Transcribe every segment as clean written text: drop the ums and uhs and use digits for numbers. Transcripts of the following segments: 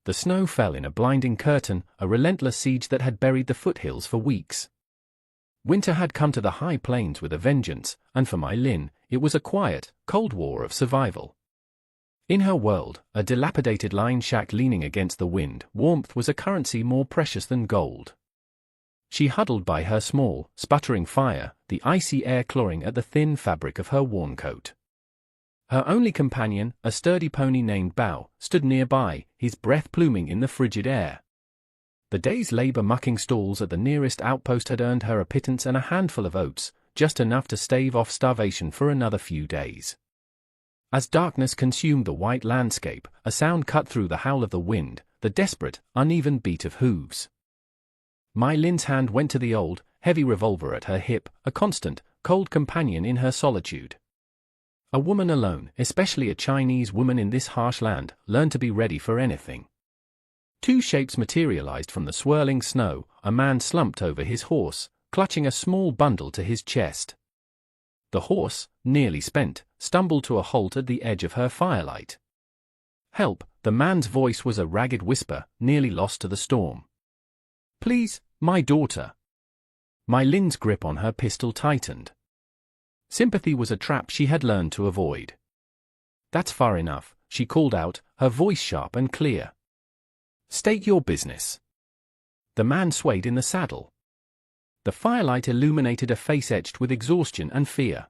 The snow fell in a blinding curtain, a relentless siege that had buried the foothills for weeks. Winter had come to the high plains with a vengeance, and for Mai Lin, it was a quiet, cold war of survival. In her world, a dilapidated line shack leaning against the wind, warmth was a currency more precious than gold. She huddled by her small, sputtering fire, the icy air clawing at the thin fabric of her worn coat. Her only companion, a sturdy pony named Bao, stood nearby, his breath pluming in the frigid air. The day's labor mucking stalls at the nearest outpost had earned her a pittance and a handful of oats, just enough to stave off starvation for another few days. As darkness consumed the white landscape, a sound cut through the howl of the wind, the desperate, uneven beat of hooves. Mai Lin's hand went to the old, heavy revolver at her hip, a constant, cold companion in her solitude. A woman alone, especially a Chinese woman in this harsh land, learned to be ready for anything. Two shapes materialized from the swirling snow, a man slumped over his horse, clutching a small bundle to his chest. The horse, nearly spent, stumbled to a halt at the edge of her firelight. Help, the man's voice was a ragged whisper, nearly lost to the storm. Please, my daughter. Mai Lin's grip on her pistol tightened. Sympathy was a trap she had learned to avoid. That's far enough, she called out, her voice sharp and clear. State your business. The man swayed in the saddle. The firelight illuminated a face etched with exhaustion and fear.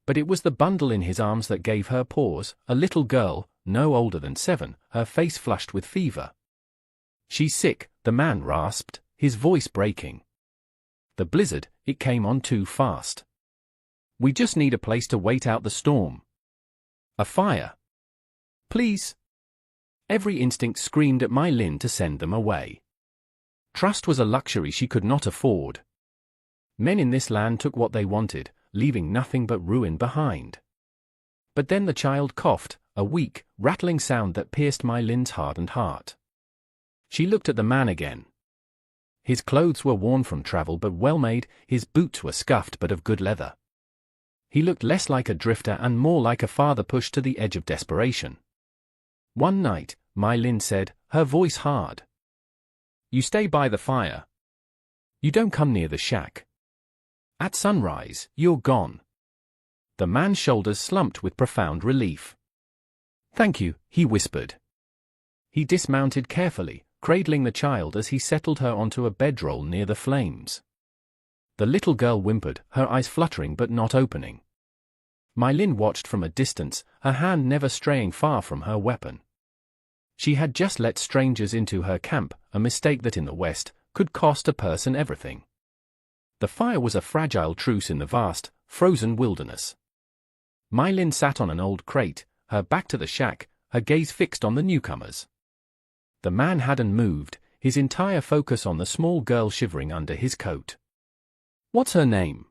But it was the bundle in his arms that gave her pause, a little girl, no older than 7, her face flushed with fever. She's sick, the man rasped, his voice breaking. The blizzard, it came on too fast. We just need a place to wait out the storm. A fire. Please. Every instinct screamed at Mai Lin to send them away. Trust was a luxury she could not afford. Men in this land took what they wanted, leaving nothing but ruin behind. But then the child coughed, a weak, rattling sound that pierced Mai Lin's hardened heart. She looked at the man again. His clothes were worn from travel but well-made, his boots were scuffed but of good leather. He looked less like a drifter and more like a father pushed to the edge of desperation. One night, Mai Lin said, her voice hard. You stay by the fire. You don't come near the shack. At sunrise, you're gone. The man's shoulders slumped with profound relief. Thank you, he whispered. He dismounted carefully, cradling the child as he settled her onto a bedroll near the flames. The little girl whimpered, her eyes fluttering but not opening. Mai Lin watched from a distance, her hand never straying far from her weapon. She had just let strangers into her camp, a mistake that in the West could cost a person everything. The fire was a fragile truce in the vast, frozen wilderness. Mai Lin sat on an old crate, her back to the shack, her gaze fixed on the newcomers. The man hadn't moved, his entire focus on the small girl shivering under his coat. What's her name?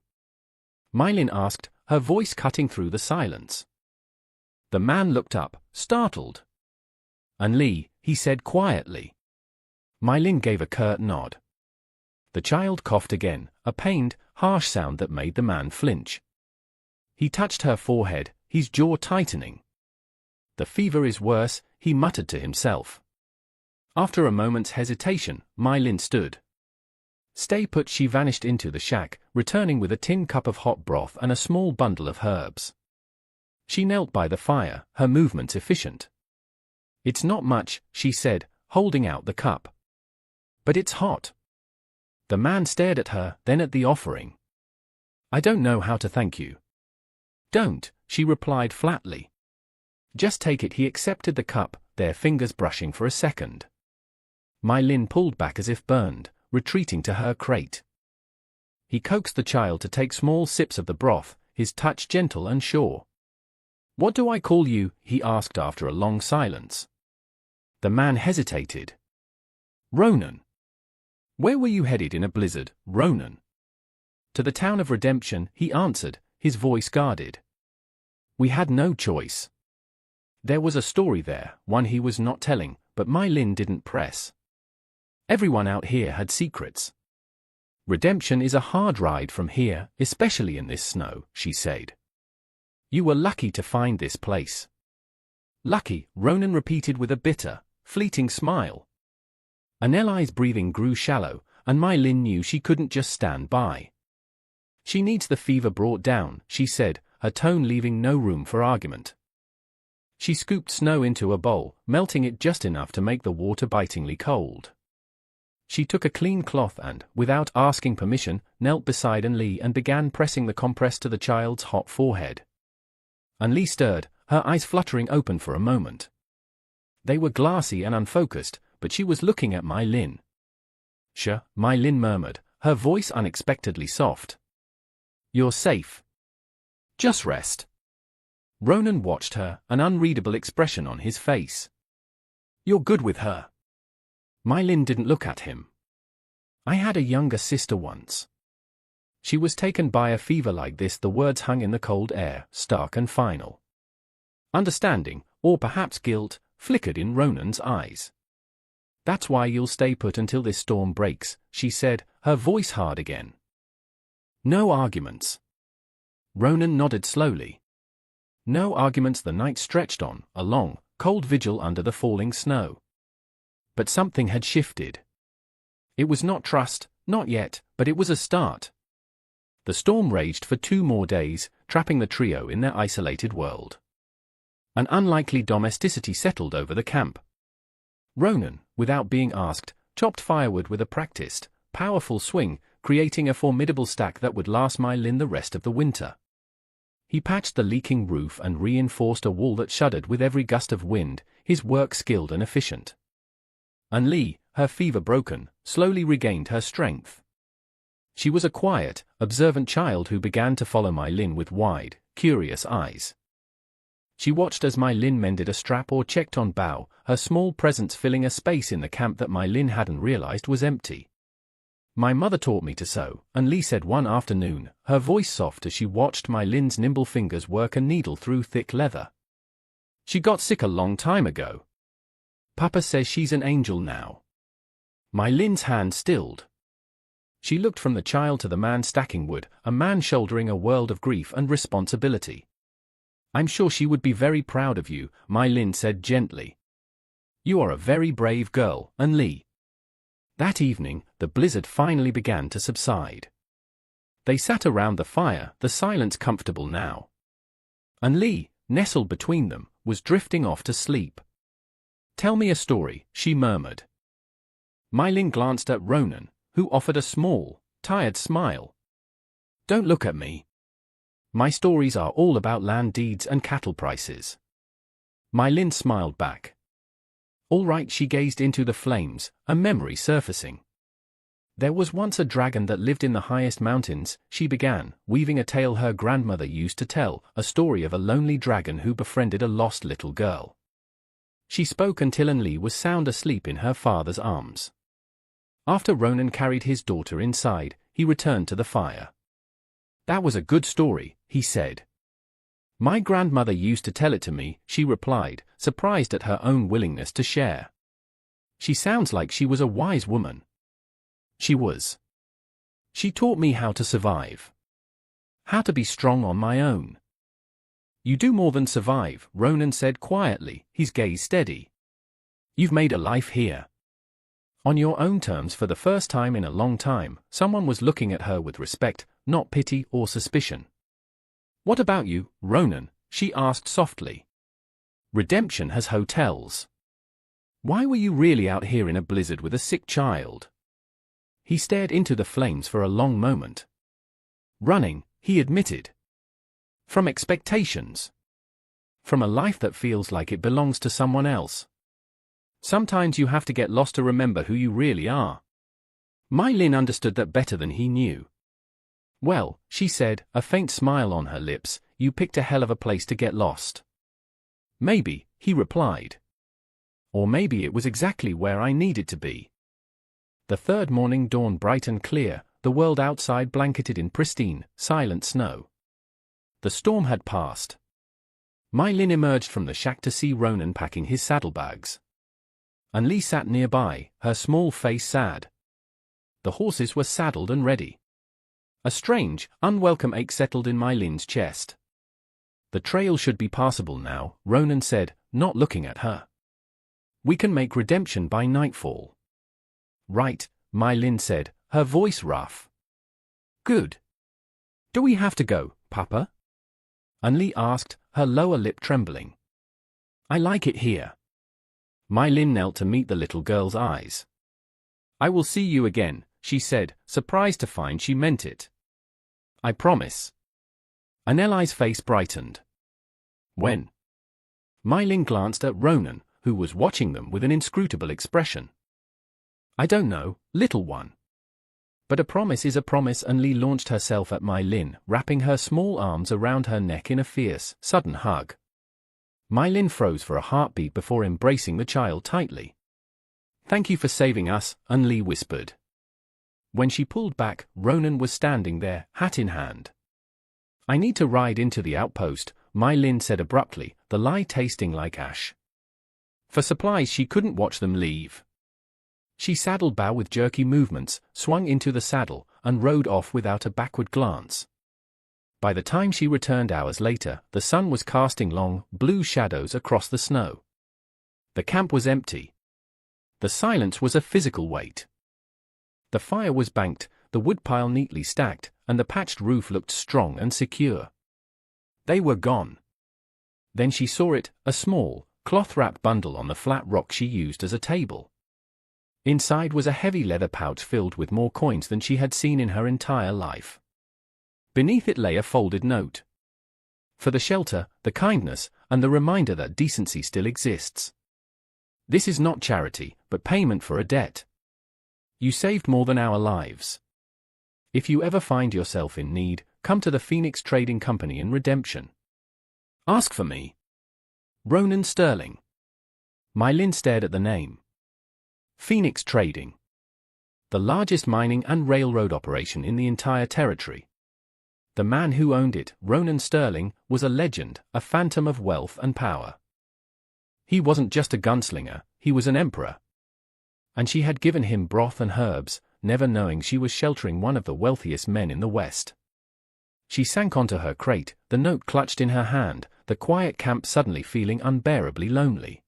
Mai Lin asked, her voice cutting through the silence. The man looked up, startled. Li, he said quietly. Mai Lin gave a curt nod. The child coughed again, a pained, harsh sound that made the man flinch. He touched her forehead, his jaw tightening. The fever is worse, he muttered to himself. After a moment's hesitation, Mai Lin stood. Stay put, she vanished into the shack, returning with a tin cup of hot broth and a small bundle of herbs. She knelt by the fire, her movements efficient. It's not much, she said, holding out the cup. But it's hot. The man stared at her, then at the offering. I don't know how to thank you. Don't, she replied flatly. Just take it. He accepted the cup, their fingers brushing for a second. Mai Lin pulled back as if burned, retreating to her crate. He coaxed the child to take small sips of the broth, his touch gentle and sure. What do I call you? He asked after a long silence. The man hesitated. Ronan. Where were you headed in a blizzard, Ronan? To the town of Redemption, he answered, his voice guarded. We had no choice. There was a story there, one he was not telling, but Mai Lin didn't press. Everyone out here had secrets. Redemption is a hard ride from here, especially in this snow, she said. You were lucky to find this place. Lucky, Ronan repeated with a bitter, fleeting smile. Anneli's breathing grew shallow, and my Lynn knew she couldn't just stand by. She needs the fever brought down, she said, her tone leaving no room for argument. She scooped snow into a bowl, melting it just enough to make the water bitingly cold. She took a clean cloth and, without asking permission, knelt beside Anneli and began pressing the compress to the child's hot forehead. Anneli stirred, her eyes fluttering open for a moment. They were glassy and unfocused, but she was looking at my Lynn. "Sure," my Lynn murmured, her voice unexpectedly soft. "You're safe. Just rest." Ronan watched her, an unreadable expression on his face. "You're good with her." My Lynn didn't look at him. "I had a younger sister once. She was taken by a fever like this." The words hung in the cold air, stark and final. Understanding, or perhaps guilt, flickered in Ronan's eyes. "That's why you'll stay put until this storm breaks," she said, her voice hard again. "No arguments." Ronan nodded slowly. No arguments. The night stretched on, a long, cold vigil under the falling snow. But something had shifted. It was not trust, not yet, but it was a start. The storm raged for 2 more days, trapping the trio in their isolated world. An unlikely domesticity settled over the camp. Ronan, without being asked, chopped firewood with a practiced, powerful swing, creating a formidable stack that would last my Lynn the rest of the winter. He patched the leaking roof and reinforced a wall that shuddered with every gust of wind, his work skilled and efficient. Anneli, her fever broken, slowly regained her strength. She was a quiet, observant child who began to follow my Lynn with wide, curious eyes. She watched as my Lynn mended a strap or checked on bow, her small presence filling a space in the camp that my Lynn hadn't realized was empty. "My mother taught me to sew," Anneli said one afternoon, her voice soft as she watched my Lynn's nimble fingers work a needle through thick leather. "She got sick a long time ago. Papa says she's an angel now." My Lynn's hand stilled. She looked from the child to the man stacking wood, a man shouldering a world of grief and responsibility. "I'm sure she would be very proud of you," my Lynn said gently. "You are a very brave girl, Anneli." That evening, the blizzard finally began to subside. They sat around the fire, the silence comfortable now. Anneli, nestled between them, was drifting off to sleep. "Tell me a story," she murmured. My Lynn glanced at Ronan, who offered a small, tired smile. "Don't look at me. My stories are all about land deeds and cattle prices." My Lynn smiled back. "All right." She gazed into the flames, a memory surfacing. "There was once a dragon that lived in the highest mountains," she began, weaving a tale her grandmother used to tell, a story of a lonely dragon who befriended a lost little girl. She spoke until Anneli was sound asleep in her father's arms. After Ronan carried his daughter inside, he returned to the fire. "That was a good story," he said. "My grandmother used to tell it to me," she replied, surprised at her own willingness to share. "She sounds like she was a wise woman." "She was. She taught me how to survive. How to be strong on my own." "You do more than survive," Ronan said quietly, his gaze steady. "You've made a life here. On your own terms." For the first time in a long time, someone was looking at her with respect, not pity or suspicion. "What about you, Ronan?" she asked softly. "Redemption has hotels. Why were you really out here in a blizzard with a sick child?" He stared into the flames for a long moment. "Running," he admitted. "From expectations. From a life that feels like it belongs to someone else. Sometimes you have to get lost to remember who you really are." My Lynn understood that better than he knew. "Well," she said, a faint smile on her lips, "you picked a hell of a place to get lost." "Maybe," he replied. "Or maybe it was exactly where I needed to be." The third morning dawned bright and clear, the world outside blanketed in pristine, silent snow. The storm had passed. My Lynn emerged from the shack to see Ronan packing his saddlebags. Anneli sat nearby, her small face sad. The horses were saddled and ready. A strange, unwelcome ache settled in my Lynn's chest. "The trail should be passable now," Ronan said, not looking at her. We can make redemption by nightfall. Right, My Lin said, her voice rough. Good. Do we have to go, Papa? Unli asked, her lower lip trembling. I like it here. My Lin knelt to meet the little girl's eyes. I will see you again, she said, surprised to find she meant it. I promise. Aneli's face brightened. When? My Lin glanced at Ronan, who was watching them with an inscrutable expression. I don't know, little one. But a promise is a promise. Unli launched herself at My Lin, wrapping her small arms around her neck in a fierce, sudden hug. My Lin froze for a heartbeat before embracing the child tightly. Thank you for saving us, Unli whispered. When she pulled back, Ronan was standing there, hat in hand. I need to ride into the outpost, My Lin said abruptly, the lie tasting like ash. For supplies she couldn't watch them leave. She saddled Bao with jerky movements, swung into the saddle, and rode off without a backward glance. By the time she returned hours later, the sun was casting long, blue shadows across the snow. The camp was empty. The silence was a physical weight. The fire was banked, the woodpile neatly stacked, and the patched roof looked strong and secure. They were gone. Then she saw it, a small, cloth-wrapped bundle on the flat rock she used as a table. Inside was a heavy leather pouch filled with more coins than she had seen in her entire life. Beneath it lay a folded note. For the shelter, the kindness, and the reminder that decency still exists. This is not charity, but payment for a debt. You saved more than our lives. If you ever find yourself in need, come to the Phoenix Trading Company in redemption. Ask for me. Ronan Sterling. My Lin stared at the name. Phoenix Trading. The largest mining and railroad operation in the entire territory. The man who owned it, Ronan Sterling, was a legend, a phantom of wealth and power. He wasn't just a gunslinger, he was an emperor. And she had given him broth and herbs, never knowing she was sheltering one of the wealthiest men in the West. She sank onto her crate, the note clutched in her hand, the quiet camp suddenly feeling unbearably lonely.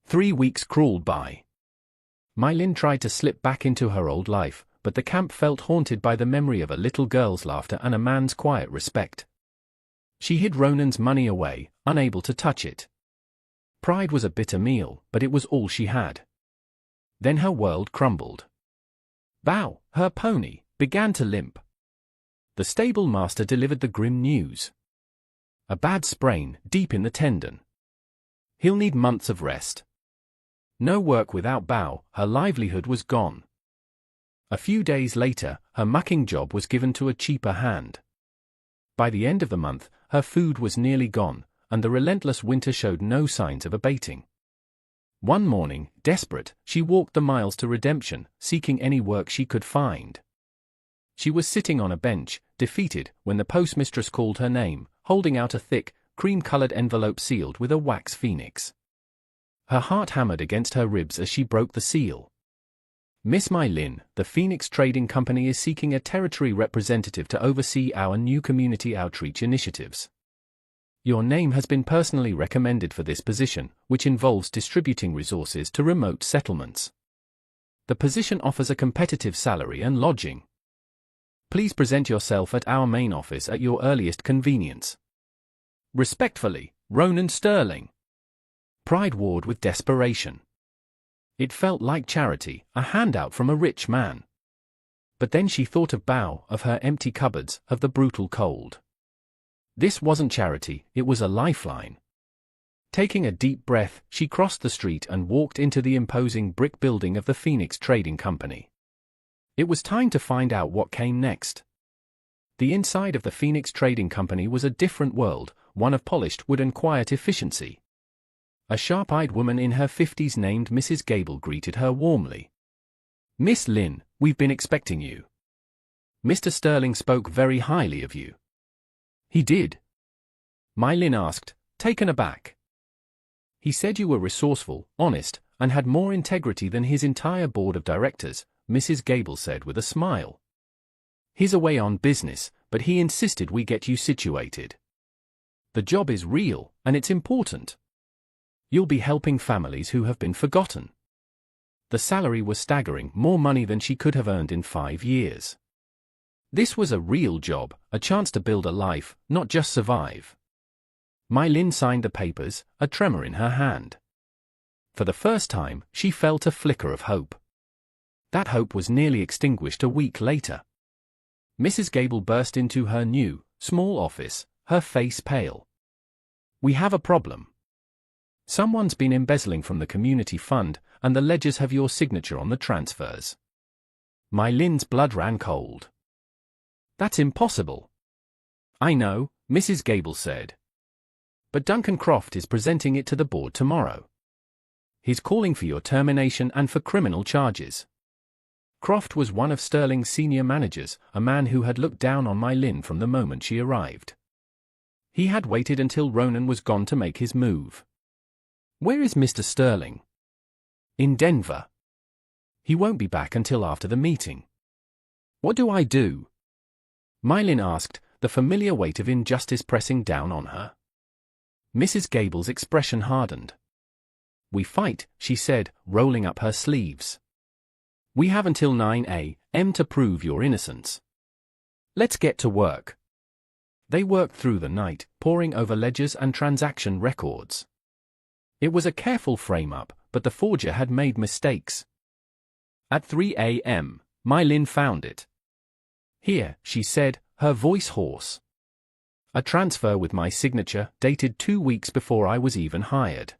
3 weeks crawled by. My Lin tried to slip back into her old life, but the camp felt haunted by the memory of a little girl's laughter and a man's quiet respect. She hid Ronan's money away, unable to touch it. Pride was a bitter meal, but it was all she had. Then her world crumbled. Bao, her pony, began to limp. The stable master delivered the grim news. A bad sprain, deep in the tendon. He'll need months of rest. No work without Bao, her livelihood was gone. A few days later, her mucking job was given to a cheaper hand. By the end of the month, her food was nearly gone, and the relentless winter showed no signs of abating. One morning, desperate, she walked the miles to redemption, seeking any work she could find. She was sitting on a bench, defeated, when the postmistress called her name, holding out a thick, cream-colored envelope sealed with a wax phoenix. Her heart hammered against her ribs as she broke the seal. Miss My Lin, the Phoenix Trading Company is seeking a territory representative to oversee our new community outreach initiatives. Your name has been personally recommended for this position, which involves distributing resources to remote settlements. The position offers a competitive salary and lodging. Please present yourself at our main office at your earliest convenience. Respectfully, Ronan Sterling. Pride warred with desperation. It felt like charity, a handout from a rich man. But then she thought of Bao, of her empty cupboards, of the brutal cold. This wasn't charity, it was a lifeline. Taking a deep breath, she crossed the street and walked into the imposing brick building of the Phoenix Trading Company. It was time to find out what came next. The inside of the Phoenix Trading Company was a different world, one of polished wood and quiet efficiency. A sharp-eyed woman in her 50s named Mrs. Gable greeted her warmly. Miss Lin, we've been expecting you. Mr. Sterling spoke very highly of you. He did? My Lin asked, taken aback. He said you were resourceful, honest, and had more integrity than his entire board of directors, Mrs. Gable said with a smile. He's away on business, but he insisted we get you situated. The job is real, and it's important. You'll be helping families who have been forgotten. The salary was staggering, more money than she could have earned in 5 years. This was a real job, a chance to build a life, not just survive. My Lynn signed the papers, a tremor in her hand. For the first time, she felt a flicker of hope. That hope was nearly extinguished a week later. Mrs. Gable burst into her new, small office, her face pale. "We have a problem. Someone's been embezzling from the community fund, and the ledgers have your signature on the transfers." My Lynn's blood ran cold. "That's impossible." "I know," Mrs. Gable said. "But Duncan Croft is presenting it to the board tomorrow. He's calling for your termination and for criminal charges." Croft was one of Sterling's senior managers, a man who had looked down on My Lynn from the moment she arrived. He had waited until Ronan was gone to make his move. "Where is Mr. Sterling?" "In Denver. He won't be back until after the meeting." "What do I do?" My Lynn asked, the familiar weight of injustice pressing down on her. Mrs. Gable's expression hardened. "We fight," she said, rolling up her sleeves. "We have until 9 a.m. to prove your innocence. Let's get to work." They worked through the night, poring over ledgers and transaction records. It was a careful frame-up, but the forger had made mistakes. At 3 a.m., My Lynn found it. "Here," she said, her voice hoarse. "A transfer with my signature, dated 2 weeks before I was even hired."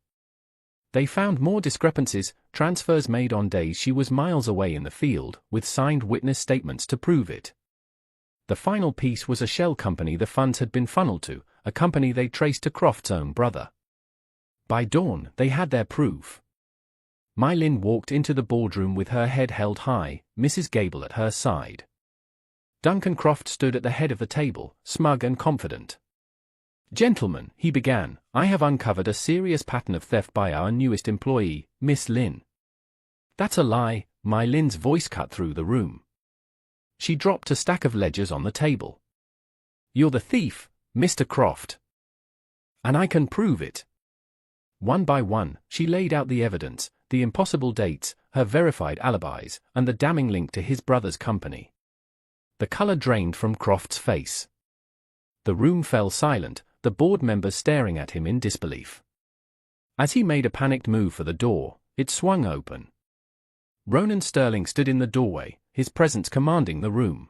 They found more discrepancies, transfers made on days she was miles away in the field, with signed witness statements to prove it. The final piece was a shell company the funds had been funneled to, a company they traced to Croft's own brother. By dawn, they had their proof. My Lynn walked into the boardroom with her head held high, Mrs. Gable at her side. Duncan Croft stood at the head of the table, smug and confident. "Gentlemen," he began, "I have uncovered a serious pattern of theft by our newest employee, Miss Lynn." "That's a lie," My Lynn's voice cut through the room. She dropped a stack of ledgers on the table. "You're the thief, Mr. Croft. And I can prove it." One by one, she laid out the evidence, the impossible dates, her verified alibis, and the damning link to his brother's company. The color drained from Croft's face. The room fell silent, the board members staring at him in disbelief. As he made a panicked move for the door, it swung open. Ronan Sterling stood in the doorway, his presence commanding the room.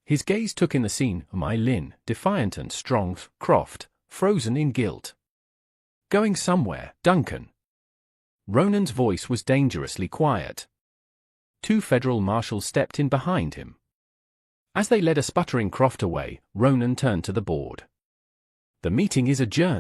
His gaze took in the scene, My Lynn, defiant and strong, Croft, frozen in guilt. "Going somewhere, Duncan?" Ronan's voice was dangerously quiet. 2 federal marshals stepped in behind him. As they led a sputtering Croft away, Ronan turned to the board. "The meeting is adjourned."